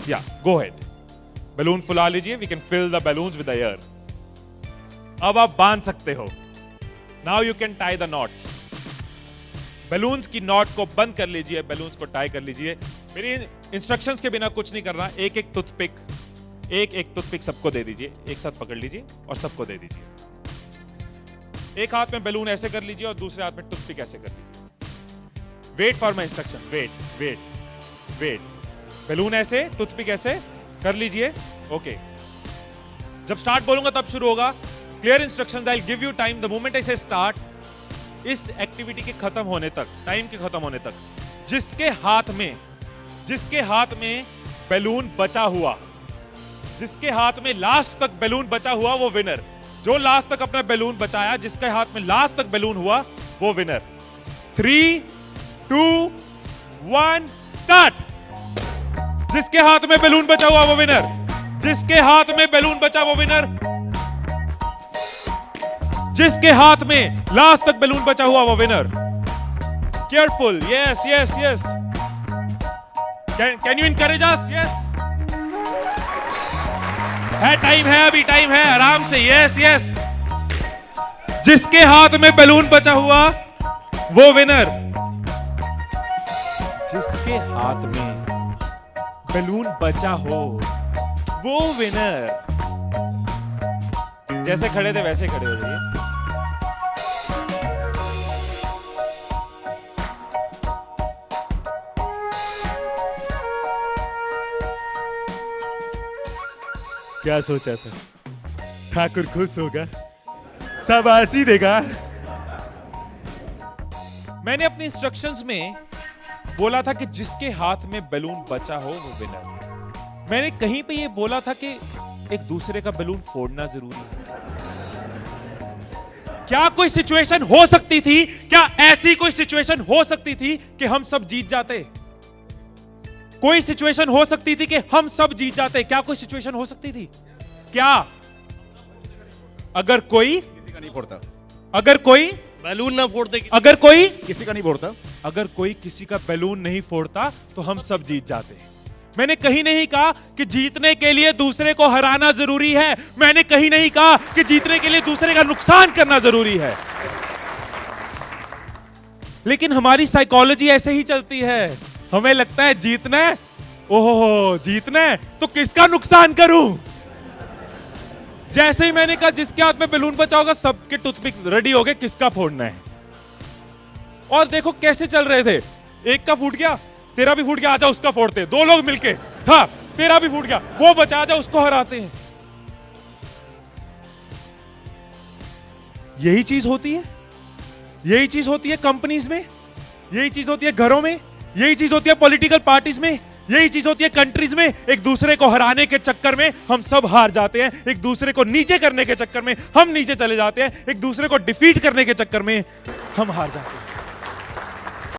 या गो head, balloon फुला लीजिए, we can fill the balloons with air. अब आप बांध सकते हो। Now you can tie the knots. Balloons की नॉट को बंद कर लीजिए, बैलून्स को टाई कर लीजिए। मेरी इंस्ट्रक्शंस के बिना कुछ नहीं करना। एक एक टूथपिक सबको दे दीजिए, एक साथ पकड़ लीजिए और सबको दे दीजिए। एक हाथ में बैलून ऐसे कर लीजिए और दूसरे हाथ में टूथपिक ऐसे कर लीजिए। Wait for my instructions, wait wait wait. Balloon ऐसे, टूथपिक ऐसे कर लीजिए। ओके, जब स्टार्ट बोलूंगा तब शुरू होगा। Clear instructions, I will give you time the moment I से स्टार्ट। इस एक्टिविटी के खत्म होने तक, टाइम के खत्म होने तक, जिसके हाथ में बैलून बचा हुआ, जिसके हाथ में लास्ट तक बैलून बचा हुआ वो विनर। जो लास्ट तक अपना बैलून बचाया, जिसके हाथ में लास्ट तक बैलून हुआ वो विनर। 3, 2, 1 स्टार्ट। जिसके हाथ में बैलून बचा हुआ वो विनर, जिसके हाथ में बैलून बचा वो विनर, जिसके हाथ में लास्ट तक बैलून बचा हुआ वो winner. Careful, yes yes yes. Can you encourage us? Yes, है टाइम है, अभी टाइम है, आराम से। Yes yes. जिसके हाथ में बैलून बचा हुआ वो विनर, जिसके हाथ में बैलून बचा हो वो विनर। जैसे खड़े थे वैसे खड़े हो जाइए। क्या सोचा था? ठाकुर खुश होगा, शाबाशी देगा। मैंने अपने इंस्ट्रक्शंस में बोला था कि जिसके हाथ में बैलून बचा हो वो विनर। मैंने कहीं पे ये बोला था कि एक दूसरे का बैलून फोड़ना जरूरी है। क्या कोई सिचुएशन हो सकती थी, क्या ऐसी कोई सिचुएशन हो सकती थी कि हम सब जीत जाते? कोई सिचुएशन हो सकती थी कि हम सब जीत जाते? क्या कोई सिचुएशन हो सकती थी? क्या? अगर कोई किसी का नहीं फोड़ता, अगर कोई बैलून ना फोड़ते, अगर कोई किसी का नहीं फोड़ता, अगर कोई किसी का बैलून नहीं फोड़ता तो हम सब जीत जाते। मैंने कहीं नहीं कहा कि जीतने के लिए दूसरे को हराना जरूरी है। मैंने कहीं नहीं कहा कि जीतने के लिए दूसरे का नुकसान करना जरूरी है। लेकिन हमारी साइकोलॉजी ऐसे ही चलती है। हमें लगता है जीतना है, ओहो जीतना है तो किसका नुकसान करूं। जैसे ही मैंने कहा जिसके हाथ में बैलून बचा होगा, सबके टूथपिक रेडी हो गए, किसका फोड़ना है। और देखो कैसे चल रहे थे। एक का फूट गया, तेरा भी फूट गया, आजा उसका फोड़ते। दो लोग मिलके, हाँ तेरा भी फूट गया, वो बचा, आजा उसको हराते हैं। यही चीज होती है, यही चीज होती है कंपनीज में, यही चीज होती है घरों में, यही चीज होती है पॉलिटिकल पार्टीज में, यही चीज होती है कंट्रीज में। एक दूसरे को हराने के चक्कर में हम सब हार जाते हैं। एक दूसरे को नीचे करने के चक्कर में हम नीचे चले जाते हैं। एक दूसरे को डिफीट करने के चक्कर में हम हार जाते हैं।